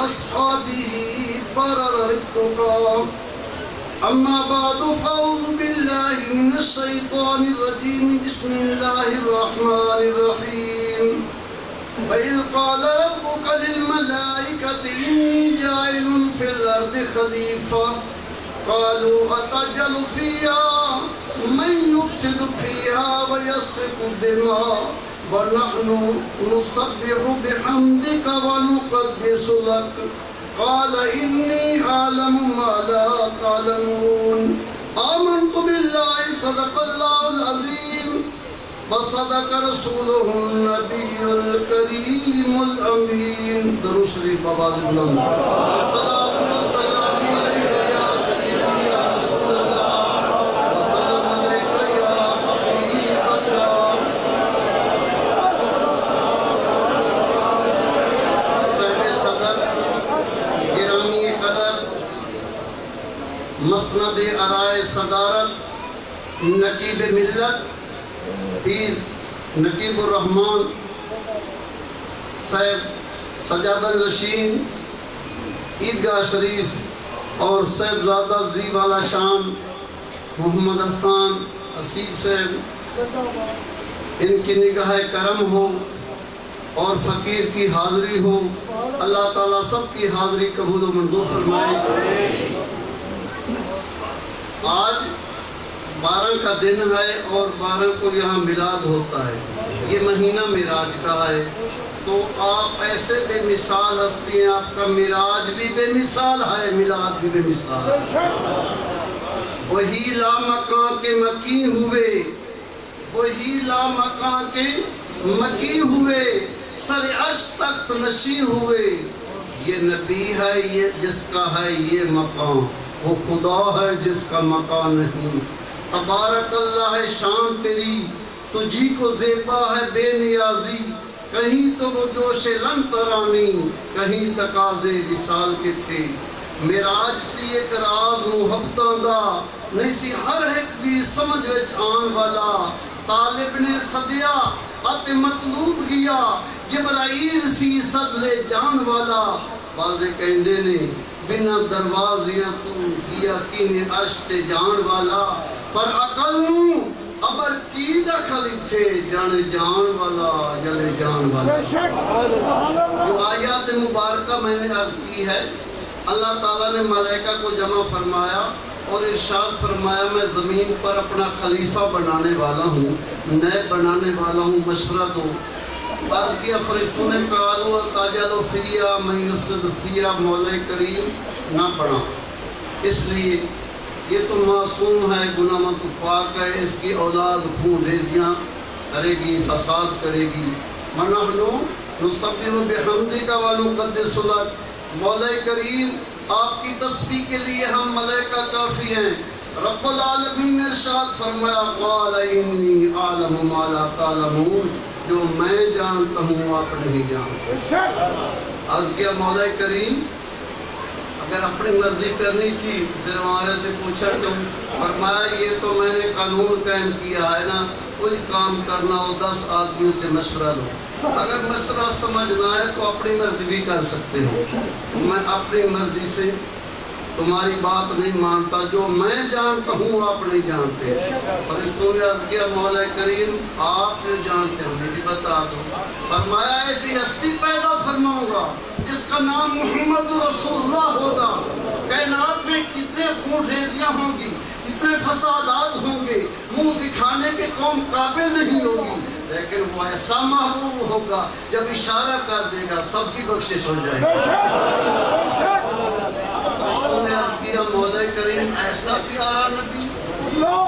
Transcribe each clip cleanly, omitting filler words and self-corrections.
وأصحابه برر التقى أما بعد فأعوذ بالله من الشيطان الرجيم بسم الله الرحمن الرحيم وإذ قال ربك للملائكة إني جاعل في الأرض خليفة قالوا أتجعل فيها من يفسد فيها ويسفك الدماء ونحن نسبح بحمدك ونقدس لك قال إني أعلم ما لا تعلمون آمنت بالله صدق الله العظيم وصدق رسوله النبي الكريم الأمين درود شریف بابا بلند الصلاة والسلام عليك يا سيدي يا رسول الله والسلام عليك يا حبيب الله صاحب صدر گرامی قدر مسند آرائے صدارت نقیب ملت پیر نقیب الرحمن صاحب سجادہ نشین عیدگاہ شریف اور صاحبزادہ زی والا شان محمد حسان حسیب صاحب ان کی نگاہ کرم ہو اور فقیر کی حاضری ہو اللہ تعالیٰ سب کی حاضری قبول و منظور فرمائے آج 12 کا دن ہے اور 12 کو یہاں میلاد ہوتا ہے یہ مہینہ معراج کا ہے تو آپ ایسے بے مثال ہستی ہیں آپ کا معراج بھی بے مثال ہے میلاد بھی بے مثال ہے وہی لامکان کے مکی ہوئے وہی لامکان کے مکی ہوئے سر عرش تخت نشین ہوئے یہ نبی ہے یہ جس کا ہے یہ مقام وہ خدا ہے جس کا مقام نہیں تبارک اللہ ہے شان تیری تجھی کو زیبا ہے بے نیازی کہیں تو وہ جوش لن ترانی کہیں تقاضے وصال کے تھے معراج سی ایک راز محبتاں دا نہیں سی ہر ایک دی سمجھ وچ آن والا طالب نے صدیا ات مطلوب گیا جبرائیل سی صد لے جان والا واضح کہندے نے بنا دروازیاں تو گیا کینے عرش تے جان والا پر عقل نو ابر کی دخل تھے جانے جان والا جلے جان والا جو آیات مبارکہ میں نے عرض کی ہے اللہ تعالیٰ نے ملائکہ کو جمع فرمایا اور ارشاد فرمایا میں زمین پر اپنا خلیفہ بنانے والا ہوں نئے بنانے والا ہوں مشورہ دو عرض کیا فرشتوں نے قالوا تجعل فیہا من یفسد فیہا مولا کریم نہ پڑھا اس لیے یہ تو معصوم ہے گناہ مت پاک ہے اس کی اولاد خون ریزیاں کرے گی فساد کرے گی وَنَحْنُ نُسَبِّحُ بِحَمْدِكَ وَنُقَدِّسُ لَكَ مولا کریم آپ کی تسبیح کے لیے ہم ملائکہ کافی ہیں رب العالمین نے ارشاد فرمایا قال انی اعلم ما لا تعلمون جو میں جانتا ہوں آپ نہیں جانتے عرض کیا مولا کریم اگر اپنی مرضی کرنی تھی پھر ہمارے سے پوچھا کیوں فرمایا یہ تو میں نے قانون قائم کیا ہے نا کوئی کام کرنا ہو 10 آدمیوں سے مشورہ لو اگر مشورہ سمجھ نہ آئے تو اپنی مرضی بھی کر سکتے ہو میں اپنی مرضی سے تمہاری بات نہیں مانتا جو میں جانتا ہوں آپ نہیں جانتے فرشتوں نے عرض کیا مولا کریم آپ جو جانتے ہیں مجھے بتا دو فرمایا ایسی ہستی پیدا فرماؤں گا جس کا نام محمد رسول اللہ ہوگا کائنات میں کتنے خون ریزیاں ہوں گی اتنے فسادات ہوں گے منہ دکھانے کے قوم قابل نہیں ہوگی لیکن وہ ایسا محبوب ہوگا جب اشارہ کر دے گا سب کی بخشش ہو جائے گا فرشتوں نے عرض کیا مولا کریم ایسا پیارا نبی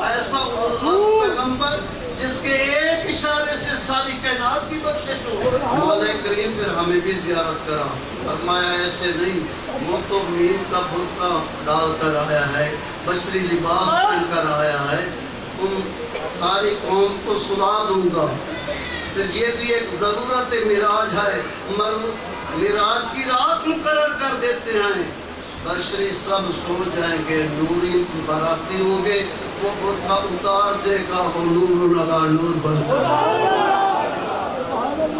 ایسا پیغمبر جس کے ایک اشارے سے ساری کائنات کی بخشش ہو مولا کریم پھر ہمیں بھی زیارت کرا فرمایا ایسے نہیں وہ تو مین کا برقع ڈال کر آیا ہے بشری لباس پہن کر آیا ہے تم ساری قوم کو سلا دوں گا پھر یہ بھی ایک ضرورت معراج ہے معراج کی رات مقرر کر دیتے ہیں بشری سب سو جائیں گے نوری براتی ہوں گے وہ برقع اتار دے گا وہ نور لگا نور بن جائے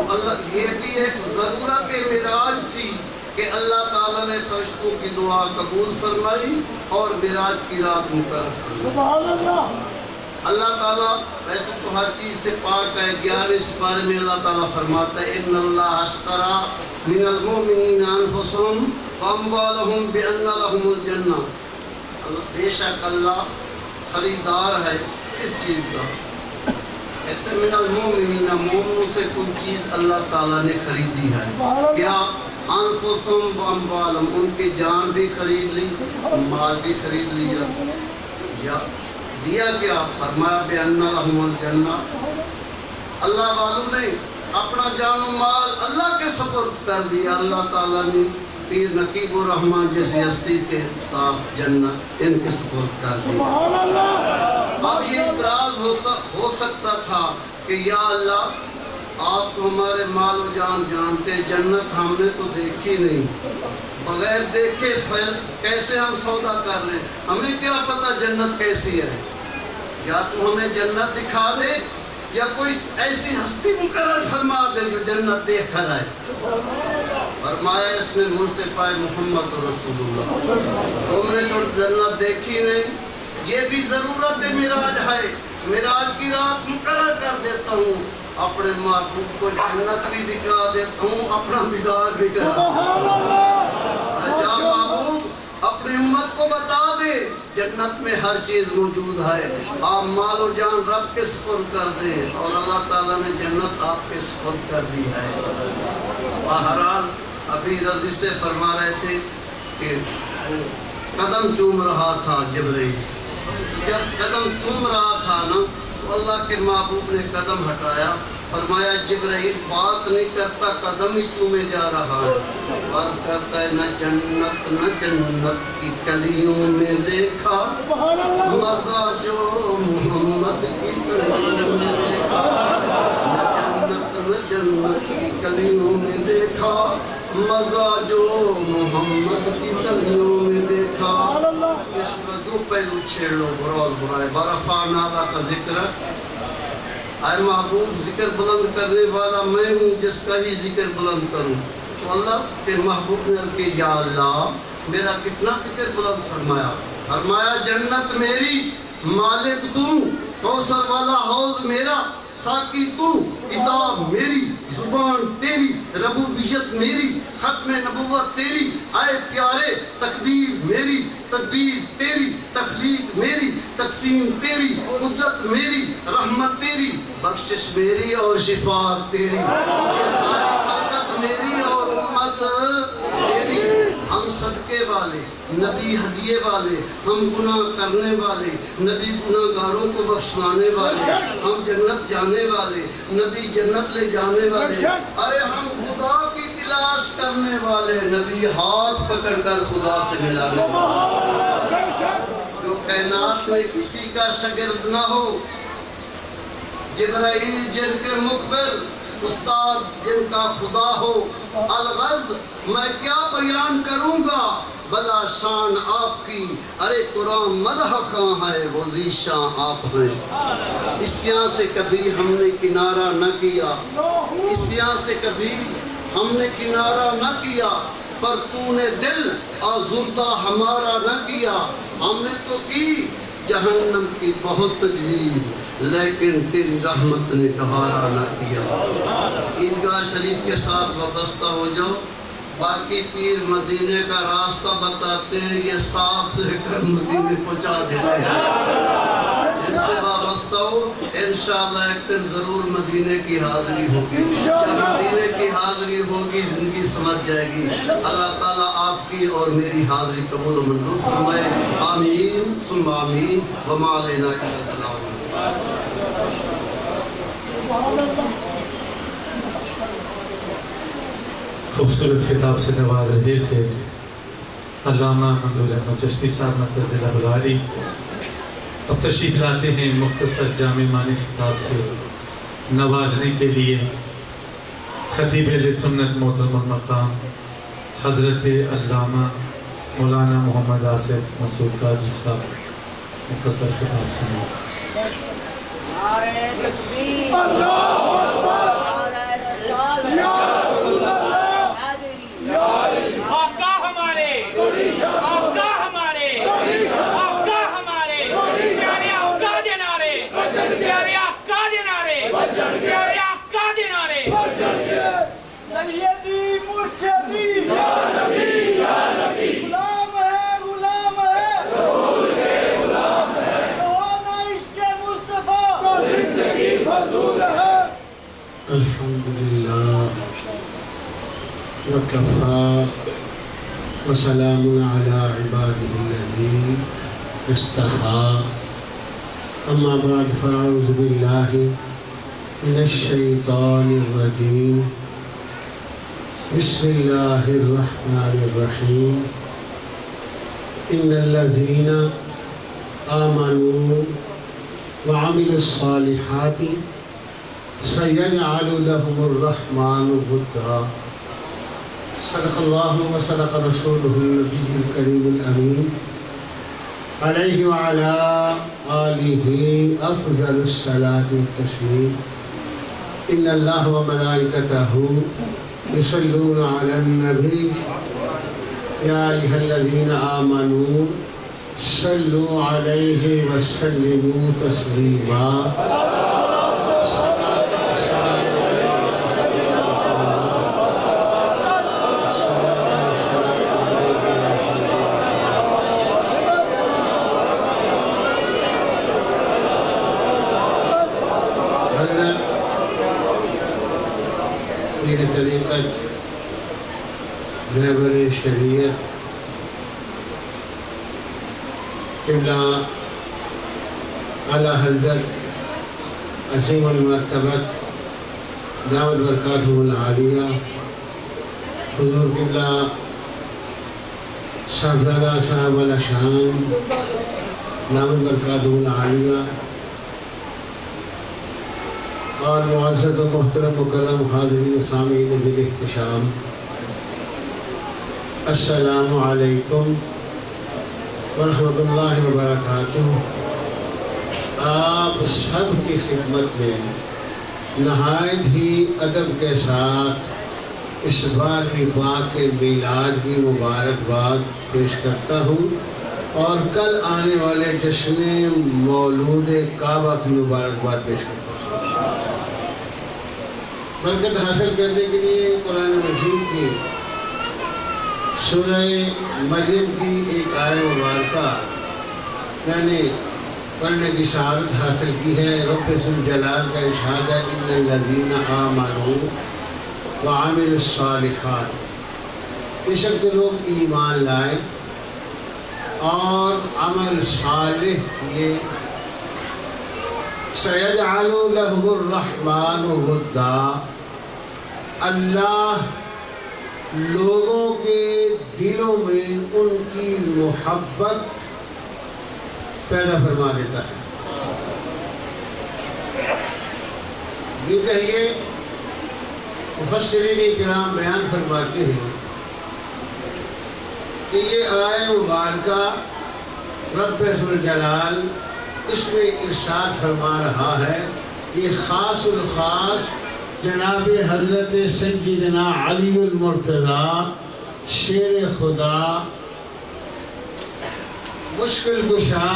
اللہ یہ بھی ایک ضرورت معراج تھی کہ اللہ تعالیٰ نے فرشتوں کی دعا قبول فرمائی اور معراج کی رات مقرر فرمائی۔ اللہ تعالیٰ ویسے تو ہر چیز سے پاک ہے، 11ویں سپارے میں اللہ تعالیٰ فرماتا ہے ان اللہ اشترى من المؤمنین انفسهم واموالهم بان لهم الجنہ، بے شک اللہ خریدار ہے اس چیز کا، کہتے من المؤمنین، مومنوں سے کوئی چیز اللہ تعالیٰ نے خریدی ہے، کیا انفسهم واموالهم، ان کی جان بھی خرید لی، مال بھی خرید لیا، یا دیا کیا؟ فرمایا بِأَنَّ لَهُمُ الْجَنَّةَ، اللہ والوں نے اپنا جان و مال اللہ کے سپرد کر دیا، اللہ تعالیٰ نے پیر نقیب الرحمن جیسی ہستی کے ساتھ جنت ان کے سپرد کر دی۔ اب یہ اعتراض ہو سکتا تھا کہ یا اللہ آپ تو ہمارے مال و جان جانتے، جنت ہم نے تو دیکھی نہیں، بغیر دیکھے کیسے ہم سودا کر رہے ہیں، ہمیں کیا پتہ جنت کیسی ہے، یا تو ہمیں جنت دکھا دے یا کوئی ایسی ہستی مقرر فرما دے جو جنت دیکھ کر آئے۔ فرمایا اس میں منصفہ محمد رسول اللہ، تم نے تو جنت دیکھی نہیں، یہ بھی ضرورت معراج ہے، معراج کی رات مقرر کر دیتا ہوں، اپنے محبوب کو جنت بھی دکھا دیتا ہوں، اپنا دیدار بھی کرا جا محبوب اپنی امت کو بتا دے جنت میں ہر چیز موجود ہے، آپ مال و جان رب کے سپرد کر دیں، اور اللہ تعالیٰ نے جنت آپ کے سپرد کر دی ہے۔ بہرحال ابھی رضی سے فرما رہے تھے کہ قدم چوم رہا تھا جبرائیل، جب قدم چوم رہا تھا نا تو اللہ کے محبوب نے قدم ہٹایا، فرمایا جبرائیل بات نہیں کرتا، قدم ہی چومے جا رہا ہے، عرض کرتا ہے نہ جنت کی کلیوں میں دیکھا مزہ جو محمد کی کلیوں میں دیکھا، نہ جنت کی کلیوں میں دیکھا مزہ جو محمد کی کلیوں میں دیکھا۔ اس میں دو پہلو چھیڑ لو، برول برائے، برفعنا لک ذکرک، اے محبوب ذکر بلند کرنے والا میں ہوں جس کا ہی ذکر بلند کروں، تو اللہ کے محبوب نے عرض کی یا اللہ میرا کتنا ذکر بلند فرمایا، فرمایا جنت میری، مالک تو، کوثر والا حوض میرا، ساقی تو، کتاب میری، زبان تیری، ربوبیت میری، ختم نبوت تیری، آئے پیارے تقدیر میری، تدبیر تیری، تخلیق میری، تقسیم تیری، قدرت میری، رحمت تیری، بخشش میری اور شفاعت تیری، یہ ساری خلقت میری اور امت تیری، ہم صدقے والے، نبی ہدیے والے، ہم گناہ کرنے والے، نبی گناہ گاروں کو بخشوانے والے، ہم جنت جانے والے، نبی جنت لے جانے والے، ارے ہم خدا کی تلاش کرنے والے، نبی ہاتھ پکڑ کر خدا سے ملانے والے، جو کائنات میں کسی کا شاگرد نہ ہو، جبرائیل جن کے مخبر، استاد جن کا خدا ہو، الغرض میں کیا بیان کروں گا بلا شان آپ کی، ارے قرآن مدح کہاں ہے وہ ذیشان آپ ہیں، اسیاں سے کبھی ہم نے کنارہ نہ کیا، اسیاں سے کبھی ہم نے کنارہ نہ کیا، پر تو نے دل آزردہ ہمارا نہ کیا، ہم نے تو کی جہنم کی بہت تجویز لیکن تیری رحمت نے گوارا نہ کیا۔ عیدگاہ شریف کے ساتھ وابستہ ہو جاؤ، باقی پیر مدینے کا راستہ بتاتے ہیں، یہ ساتھ لے کر مدینے پہنچا دیتے ہیں، ان سے وابستہ ہو، انشاءاللہ ایک دن ضرور مدینے کی حاضری ہوگی، جب مدینے کی حاضری ہوگی زندگی سمجھ جائے گی۔ اللہ تعالیٰ آپ کی اور میری حاضری قبول و منظور فرمائے، آمین ثم آمین، وما علینا الا البلاغ۔ خوبصورت خطاب سے نواز رہے تھے علامہ منظور احمد چشتی صاحب متزلہ بلاری۔ اب تشریف لاتے ہیں مختصر جامع معنی خطاب سے نوازنے کے لیے خطیب اہل سنت محترم المقام حضرت علامہ مولانا محمد آصف مسعود قادری صاحب، مختصر خطاب سے نواز۔ نعرہ تکبیر، اللہ اکبر، نعرہ رسالت، یا رسول اللہ، یا علی، وكفى وسلام على عباده الذين اصطفى أما بعد فأعوذ بالله من الشيطان الرجيم بسم الله الرحمن الرحيم إن الذين آمنوا وعملوا الصالحات سيجعل لهم الرحمن ودا صدق الله وصدق رسوله النبي الكريم الأمين عليه وعلى آله أفضل الصلاة والتسليم إن الله وملائكته يصلون على النبي يا أيها الذين آمنوا صلوا عليه وسلموا تسليما میرے طریقت رہبر شریعت قبلہ اعلیٰ حضرت عظیم المرتبت دعوت برکاتہ العالیہ حضور قبلہ صاحبزادہ صاحب الشان دعوت برکاتہ العالیہ اور معزز و محترم مکرم حاضرین سامعین ذی الاحتشام، السلام علیکم ورحمۃ اللہ وبرکاتہ۔ آپ سب کی خدمت میں نہایت ہی ادب کے ساتھ اس بار کی پاک کے میلاد کی مبارکباد پیش کرتا ہوں اور کل آنے والے جشن مولود کعبہ کی مبارکباد پیش کرتا ہوں۔ برکت حاصل کرنے کے لیے قرآن مجید کی سورہ مریم کی ایک آیت مبارکہ میں نے پڑھنے کی سعادت حاصل کی ہے۔ رب ذوالجلال کا ارشاد ہے ان الذین آمنوا وعملوا الصالحات، بے شک جو لوگ ایمان لائے اور عمل صالح کیے، سیجعل لهم الرحمن ودا، اللہ لوگوں کے دلوں میں ان کی محبت پیدا فرما دیتا ہے۔ یوں کہیے مفسرین کرام بیان فرماتے ہیں کہ یہ آیت مبارکہ رب ذوالجلال اس میں ارشاد فرما رہا ہے، یہ خاص الخاص جناب حضرت سیدنا علی المرتضیٰ شیر خدا مشکل کشا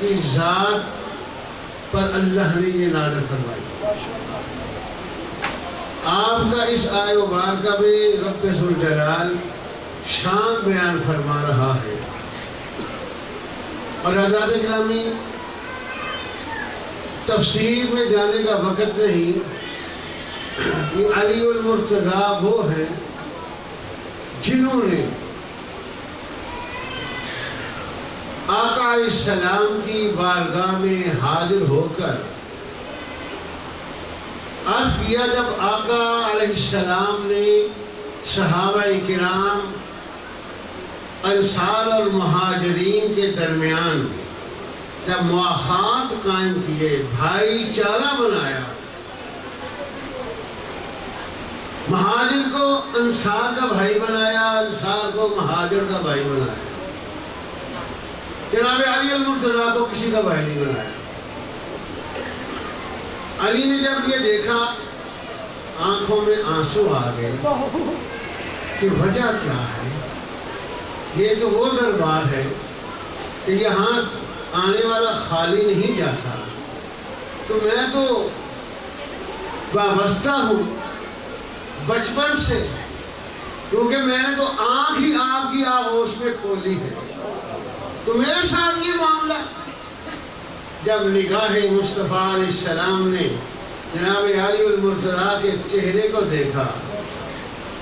کی ذات پر اللہ نے یہ نازل فرمائی۔ آپ کا اس آیت مبارکہ میں رب ذوالجلال شان بیان فرما رہا ہے۔ اور حضرات گرامی، تفسیر میں جانے کا وقت نہیں، یہ علی المرتضیٰ وہ ہیں جنہوں نے آقا علیہ السلام کی بارگاہ میں حاضر ہو کر عرض کیا، جب آقا علیہ السلام نے صحابہ کرام انصار اور مہاجرین کے درمیان جب مواخات قائم کیے، بھائی چارہ بنایا، مہاجر کو انصار کا بھائی بنایا، انصار کو مہاجر کا بھائی بنایا، جناب علی المرتضیٰ کو کسی کا بھائی نہیں بنایا۔ علی نے جب یہ دیکھا آنکھوں میں آنسو آ گئے کہ وجہ کیا ہے، یہ تو وہ دربار ہے کہ یہاں آنے والا خالی نہیں جاتا، تو میں تو وابستہ ہوں بچپن سے، کیونکہ میں نے تو آنکھ ہی آپ کی آغوش میں کھولی ہے، تو میرے ساتھ یہ معاملہ۔ جب نگاہ مصطفیٰ علیہ السلام نے جناب علی المرتضیٰ کے چہرے کو دیکھا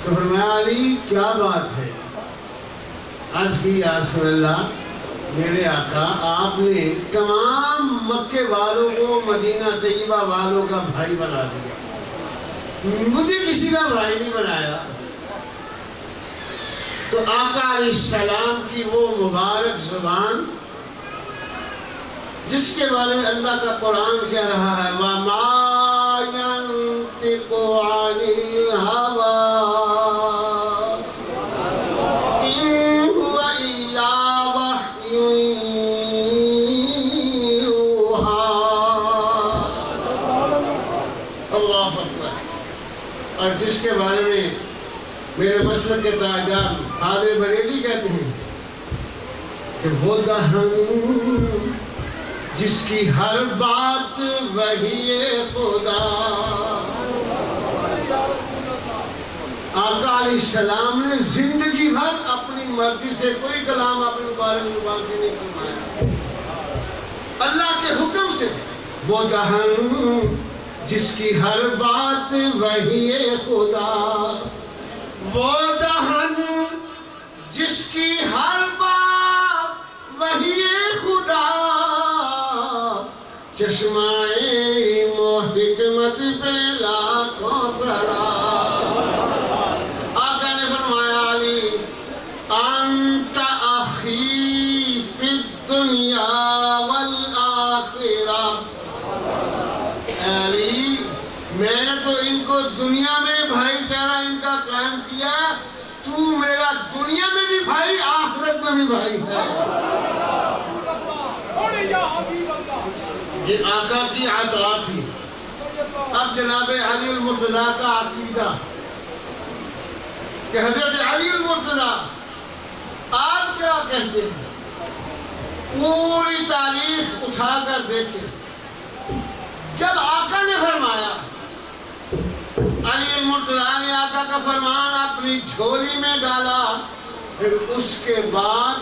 تو فرمایا علی کیا بات ہے؟ عرض کی یا رسول اللہ میرے آقا آپ نے تمام مکے والوں کو مدینہ طیبہ والوں کا بھائی بنا دیا، مجھے کسی کا بھائی نہیں بنایا۔ تو آقا علیہ السلام کی وہ مبارک زبان جس کے بارے میں اللہ کا قرآن کہہ رہا ہے وَمَا يَنْطِقُ عَنِ الْهَوَىٰ إِنْ هُوَ إِلَّا وَحْيٌ يُوحَىٰ۔ اللہ اکبر۔ اور جس کے بارے میں میرے مسلک کے تاجدار حاضر بریلی کہتے ہیں کہ وہ دہن جس کی ہر بات وحی خدا۔ آقا علیہ السلام نے زندگی بھر اپنی مرضی سے کوئی کلام اپنے مبارک زبان سے نہیں فرمایا، اللہ کے حکم سے۔ وہ دہن جس کی ہر بات وحی خدا، وہ دہن جس کی ہر بات وحی خدا، چشمائے علم و حکمت پہ لاکھوں ذرا۔ آقا نے فرمایا علی انت اخی فی الدنیا والآخرہ، علی میں نے تو ان کو دنیا میں بھائی تیرا ان کا قائم کیا، تو میرا دنیا میں بھی بھائی آخرت میں بھی بھائی ہے۔ یہ آقا کی عطا تھی۔ اب جناب علی المرتضیٰ کا عقیدہ کہ حضرت علی المرتضیٰ آپ کیا کہتے ہیں، پوری تاریخ اٹھا کر دیکھیں۔ جب آقا نے فرمایا، علی المرتضیٰ نے آقا کا فرمان اپنی جھولی میں ڈالا، پھر اس کے بعد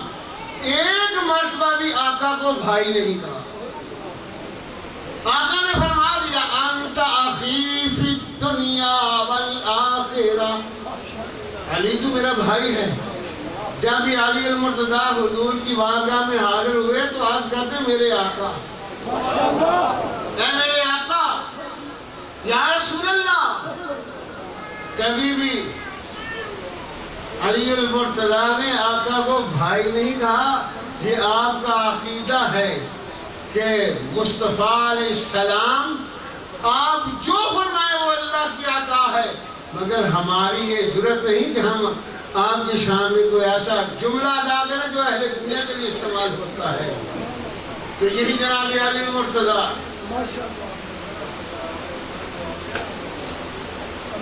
ایک مرتبہ بھی آقا کو بھائی نہیں کہا۔ آقا نے فرما دیا انت اخی فی الدنیا والآخرہ، علی تو میرا بھائی ہے۔ جب بھی علی المرتضیٰ حضور کی بارگاہ میں حاضر ہوئے تو آج کہتے میرے آقا، اے میرے آقا یا رسول اللہ۔ کبھی بھی علی المرتضیٰ نے آقا کو بھائی نہیں کہا۔ یہ آپ کا عقیدہ ہے کہ مصطفیٰ علیہ السلام آپ جو فرمائے وہ اللہ کی عطا ہے، مگر ہماری یہ جرت نہیں کہ ہم آپ کی شان میں کوئی ایسا جملہ ادا کریں جو اہل دنیا کے لیے استعمال ہوتا ہے۔ تو یہی جناب علی المرتضیٰ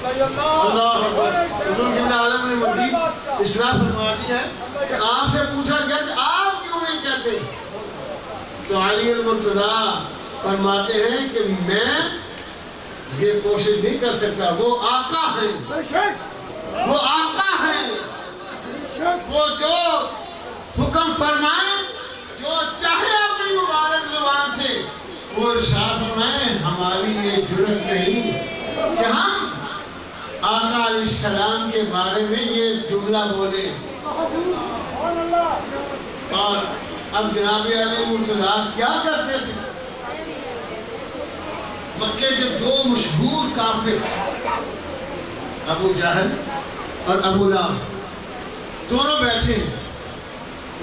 اللہ اکبر۔ حضور کے عالم نے مزید اصلاح فرما دی ہے کہ آپ سے پوچھا گیا کہ آپ کیوں نہیں کہتے، تو علی المرتضیٰ فرماتے ہیں کہ میں یہ کوشش نہیں کر سکتا، وہ آقا ہیں، وہ آقا ہیں، وہ جو حکم فرمائیں جو چاہے اپنی مبارک زبان سے وہ ارشاد فرمائیں۔ ہماری یہ جرت نہیں کہ ہم آقا علیہ السلام کے بارے میں یہ جملہ بولے۔ اور اب جناب علی المرتضیٰ کیا کرتے تھے؟ مکے کے دو مشہور کافر ابو جہل اور ابو لہب دونوں بیٹھے ہیں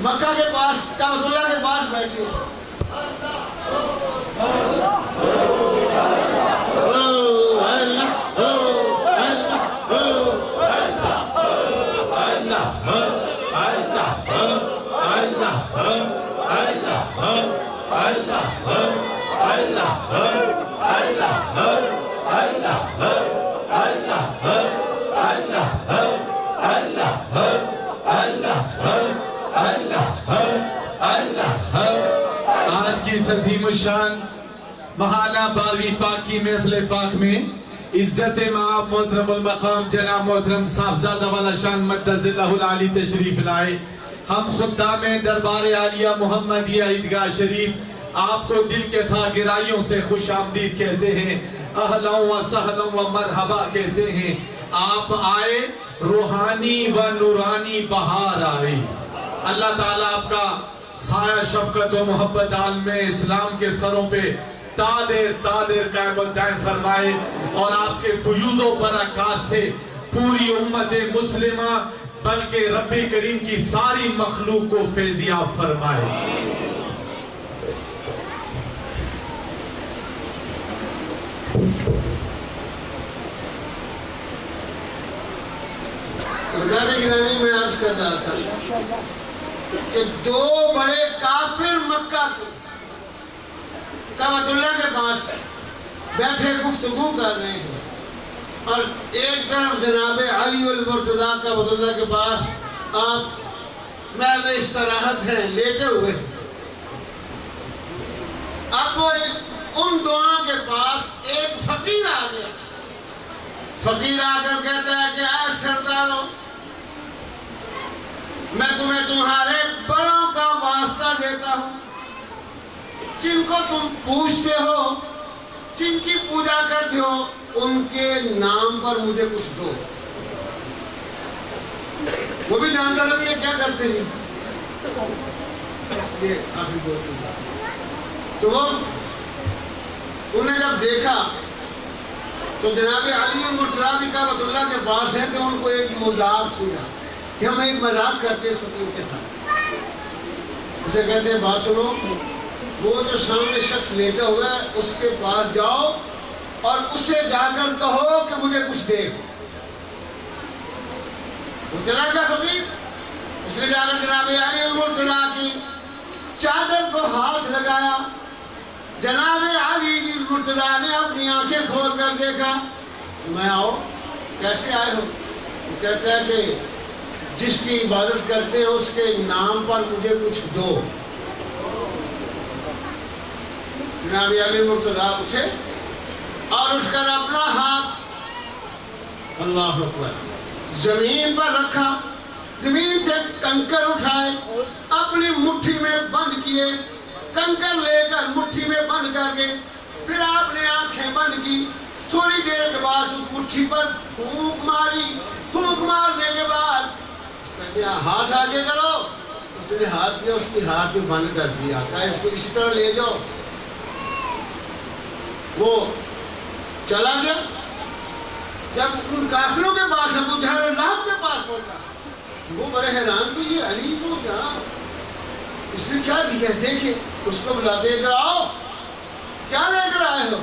مکہ کے پاس، کعبۃ اللہ کے پاس بیٹھے ہیں۔ آج کی اس عظیم الشان ماہانہ 12ویں پاکی محفل پاک میں عزت مآب محترم المقام جناب محترم صاحبزادہ والا شان مقدس اللہ العالی تشریف لائے۔ ہم خدام دربار عالیہ محمدیہ عیدگاہ شریف آپ کو دل کے تھا گرائیوں سے خوش آمدید کہتے ہیں، اہلا و سہلا و مرحبا کہتے ہیں۔ آپ آئے روحانی و نورانی بہار آئی۔ اللہ تعالیٰ آپ کا سایہ شفقت و محبت عالم اسلام کے سروں پہ تادر قائم الدائم فرمائے، اور آپ کے فیوز و برکات سے پوری امت مسلمہ بلکہ رب کریم کی ساری مخلوق کو فیضیاب فرمائے۔ حضرت گرامی میں عرض کر رہا تھا کہ دو بڑے کافر مکہ کو کعبۃ اللہ کے پاس بیٹھے گفتگو کر رہے ہیں، اور ایک طرف جناب علی المرتضیٰ کعبۃ اللہ کے پاس آپ محو استراحت ہیں، لیٹے ہوئے ہیں۔ اب وہ ان دونوں کے پاس ایک فقیر آ گیا۔ فقیر آ کر کہتا ہے کہ اے سرداروں، میں تمہیں تمہارے بڑوں کا واسطہ دیتا ہوں، جن کو تم پوچھتے ہو، جن کی پوجا کرتے ہو، ان کے نام پر مجھے کچھ دو۔ وہ بھی جانتا تھا کہ یہ کیا کرتے ہیں، یہ آخری دو تو وہ انہوں نے جب دیکھا تو جناب علی المرتضیٰ بھی کعبۃ اللہ کے پاس ہیں، تو ان کو ایک مذاق سنا کہ ہم ایک مذاق کرتے ہیں فقیر کے ساتھ۔ اسے کہتے ہیں بات سنو، وہ جو سامنے شخص لیٹا ہوا ہے اس کے پاس جاؤ اور اسے جا کر کہو کہ مجھے کچھ دے۔ وہ چلا گیا فقیر، اس نے جا کر جناب علی المرتضیٰ کی چادر کو ہاتھ لگایا۔ جناب علی المرتضیٰ نے اپنی آنکھیں کھول کر دیکھا، میں آؤ، کیسے آئے ہو؟ وہ کہتا ہے کہ جس کی عبادت کرتے ہو اس کے نام پر مجھے کچھ دو۔ جناب علی المرتضیٰ اٹھے اور اٹھ کر اپنا ہاتھ اللہ اکبر زمین پر رکھا، زمین سے کنکر اٹھائے، اپنی مٹھی میں بند کیے، کنکر لے کر مٹھی میں بند کر کے پھر آپ نے آنکھیں بند کی۔ تھوڑی دیر کے بعد اس مٹھی پر پھونک ماری، پھونک مارنے کے بعد کہتے ہیں ہاتھ آگے کرو۔ اس نے ہاتھ کیا، اس کی ہاتھ میں بند کر دیا، کہا اس کو اسی طرح لے جاؤ۔ وہ چلا گیا۔ جب ان کافروں کے پاس ابو جہل اللہ کے پاس پہنچا، وہ بڑے حیران کہ یہ علی تو کیا، اس نے کیا دیا، دیکھیں اس کو بلاتے ادھر آؤ، کیا لے کر آئے ہو؟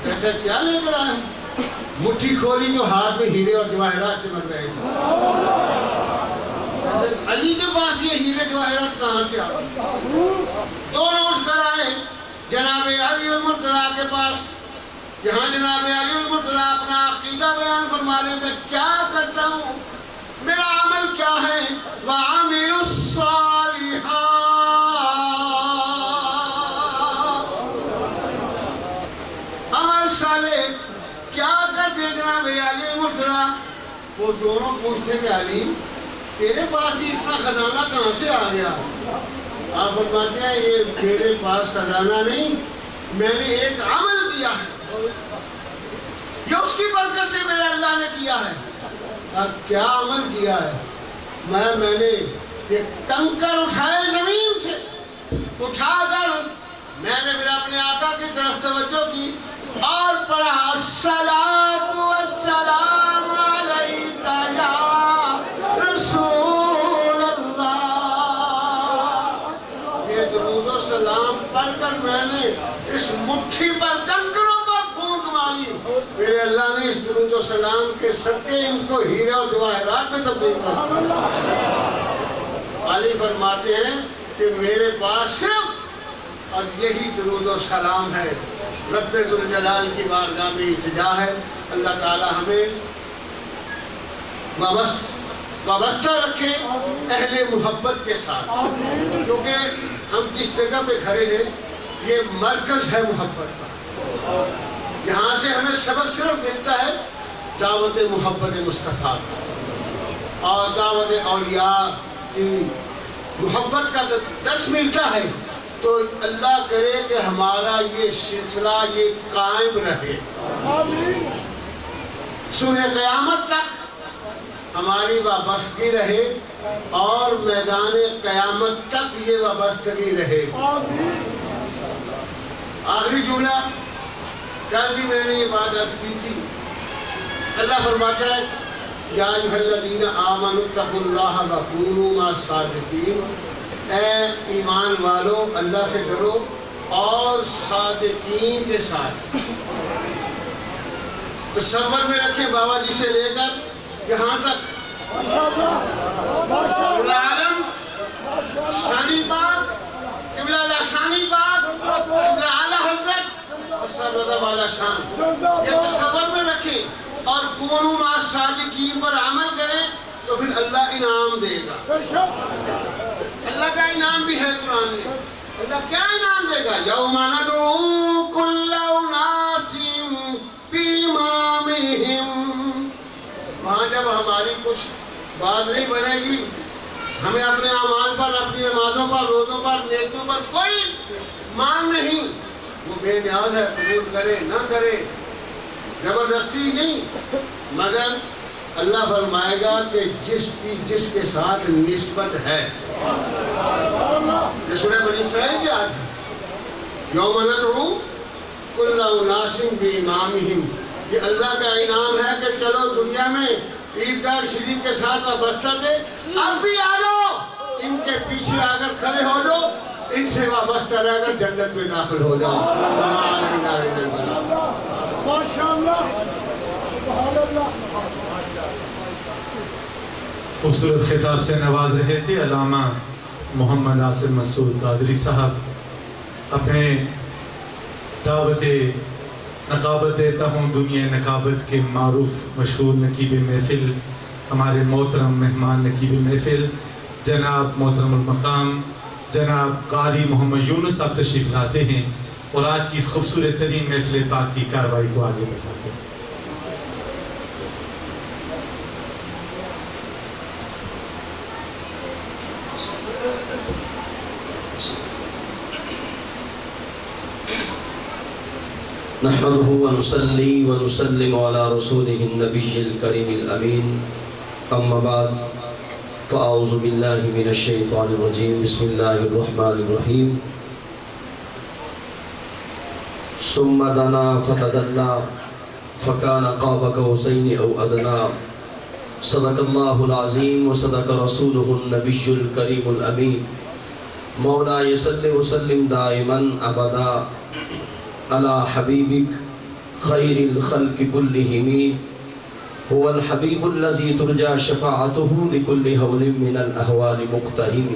کہتا ہے کیا لے کر آئے ہو؟ مٹھی کھولی تو ہاتھ میں ہیرے اور جواہرات چمک رہے تھے۔ علی کے پاس یہ ہیرے جواہرات کہاں سے آئے؟ دونوں اٹھ کر آئے جناب علی المرتضیٰ کے پاس۔ یہاں جناب علی المرتضیٰ اپنا عقیدہ بیان فرمانے میں کیا کرتا ہوں، میرا عمل کیا ہے، وَعَمِلُوا الصَّالِحَاتِ، عمل صالح کیا کرتے ہیں جناب علی المرتضیٰ؟ وہ دونوں پوچھتے کہ علی تیرے پاس ہی اتنا خزانہ کہاں سے آ گیا؟ آپ فرماتے ہیں یہ میرے پاس خزانہ نہیں، میں نے ایک عمل کیا ہے، یہ اس کی برکت سے میرے اللہ نے کیا ہے۔ کیا عمل کیا ہے؟ میں نے یہ کنکر اٹھائے زمین سے، اٹھا کر میں نے پھر اپنے آقا کی طرف توجہ کی اور پڑھا الصلاۃ والسلام علیک یا رسول اللہ۔ یہ درود و سلام پڑھ کر میں نے اس مٹھی پر کنکروں پر پھونک ماری، میرے اللہ نے اس درود و سلام کے صدقے ان کو ہیرے اور جواہرات میں تبدیل کر دیا۔ علی فرماتے ہیں کہ میرے پاس صرف اور یہی درود و سلام ہے۔ رب ذوالجلال کی بارگاہ میں التجا ہے اللہ تعالی ہمیں وابستہ رکھے اہل محبت کے ساتھ، کیونکہ ہم جس جگہ پہ کھڑے ہیں یہ مرکز ہے محبت کا، یہاں سے ہمیں سبق صرف ملتا ہے دعوت محبت مصطفیٰ کا اور دعوت اولیاء کی محبت کا درس ملتا ہے۔ تو اللہ کرے کہ ہمارا یہ سلسلہ یہ قائم رہے سورہ قیامت تک، ہماری وابستگی رہے اور میدان قیامت تک یہ وابستگی رہے. آخری جملہ کل بھی میں نے یہ بات عرض کی تھی. اللہ فرماتا ہے یا ایھا الذین آمنوا اتقوا اللہ وکونوا مع الصادقین. اے ایمان والو اللہ سے ڈرو اور صادقین کے ساتھ. تصور میں رکھیں بابا جی سے لے کر یہاں تک قبلہ عالم شانی پاک قبلہ لاشانی پاک قبلہ اعلیٰ حضرت اور سربردہ والا شان. یہ تصور میں رکھیں اور کونوا مع الصادقین پر عمل کریں تو پھر اللہ انعام دے گا. اللہ کا انعام بھی ہے قرآن میں. اللہ کیا انعام دے گا؟ یوم ندعو کل اناس بإمامہم. وہاں جب ہماری کچھ بات نہیں بنے گی، ہمیں اپنے اعمال پر، اپنی نمازوں پر، روزوں پر، نیکیوں پر کوئی مان نہیں. وہ بے نیاز ہے، قبول کرے نہ کرے، زبردستی نہیں. مگر اللہ فرمائے گا کہ جس کے ساتھ نسبت ہے. یہ سورہ بنی اسرائیل کی آیت ہے. یوم ندعو کل اناس بإمامہم. یہ اللہ کا انعام ہے کہ چلو دنیا میں عیدگاہ شریف کے ساتھ وابستہ تھے، اب بھی آ جاؤ، ان کے پیچھے آ کر کھڑے ہو جاؤ، ان سے وابستہ رہ کر جنت میں داخل ہو جاؤ. خوبصورت خطاب سے نواز رہے تھے علامہ محمد عاصم مسعود قادری صاحب. اپنے دعوت نقابت دیتا ہوں دنیا نقابت کے معروف مشہور نقیب محفل، ہمارے محترم مہمان نقیب محفل جناب محترم المقام جناب قاری محمد یونس صاحب تشریف لاتے ہیں اور آج کی اس خوبصورت ترین محفل پاک کی کارروائی کو آگے بڑھاتے ہیں. نحمده ونصلي ونسلم على رسوله النبي الكريم الأمين. أما بعد فأعوذ بالله من الشيطان الرجيم. بسم الله الرحمن الرحيم. ثم دنا فتدلى فكان قاب قوسين أو أدنى. صدق الله العظيم وصدق رسوله النبي الكريم الأمين. مولاي صل وسلم دائما أبدا على حبيبك خير الخلق كلهم. هو الحبيب الذي ترجى شفاعته لكل هول من الأهوال مقتهم.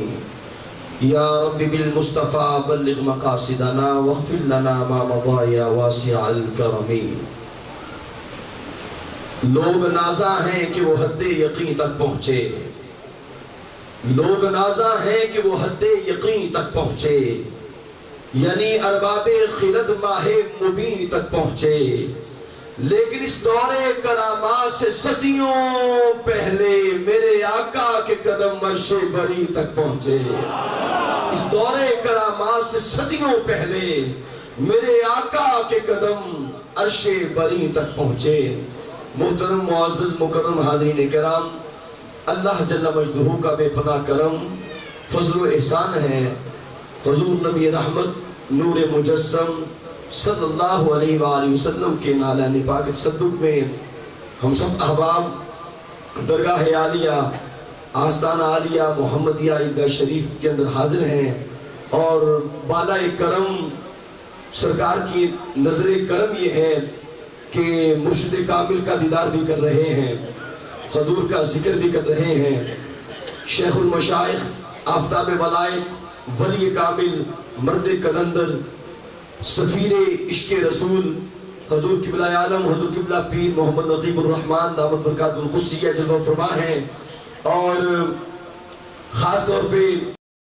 يا رب بالمصطفى بلغ مقاصدنا واغفر لنا ما مضى يا واسع الكرم. لوگ نازاں ہیں کہ وہ حد یقین تک پہنچے، لوگ نازاں ہیں کہ وہ حد یقین تک پہنچے، یعنی ارباب خلد ماہ مبین تک پہنچے. لیکن اس دور کرامات سے صدیوں پہلے میرے آقا کے قدم عرش بری تک پہنچے. اس دور کرامات سے صدیوں پہلے میرے آقا کے قدم عرش بری تک پہنچے. محترم معزز مکرم حاضرین کرام، اللہ جل مجدہ کا بے پناہ کرم فضل و احسان ہے. حضور نبی رحمت نور مجسم صلی اللہ علیہ وآلہ وسلم کے نالان پاک تصدق میں ہم سب احباب درگاہ عالیہ آستانہ عالیہ محمدیہ عیدگاہ شریف کے اندر حاضر ہیں اور بالا کرم سرکار کی نظر کرم یہ ہے کہ مرشد کامل کا دیدار بھی کر رہے ہیں، حضور کا ذکر بھی کر رہے ہیں. شیخ المشائخ آفتاب ولایت ولی کامل مرد قلندر سفیر عشق رسول حضور قبلہ عالم حضور قبلہ پیر محمد نقیب الرحمن دامت برکات القدسیہ جلوہ فرما ہیں. اور خاص طور پہ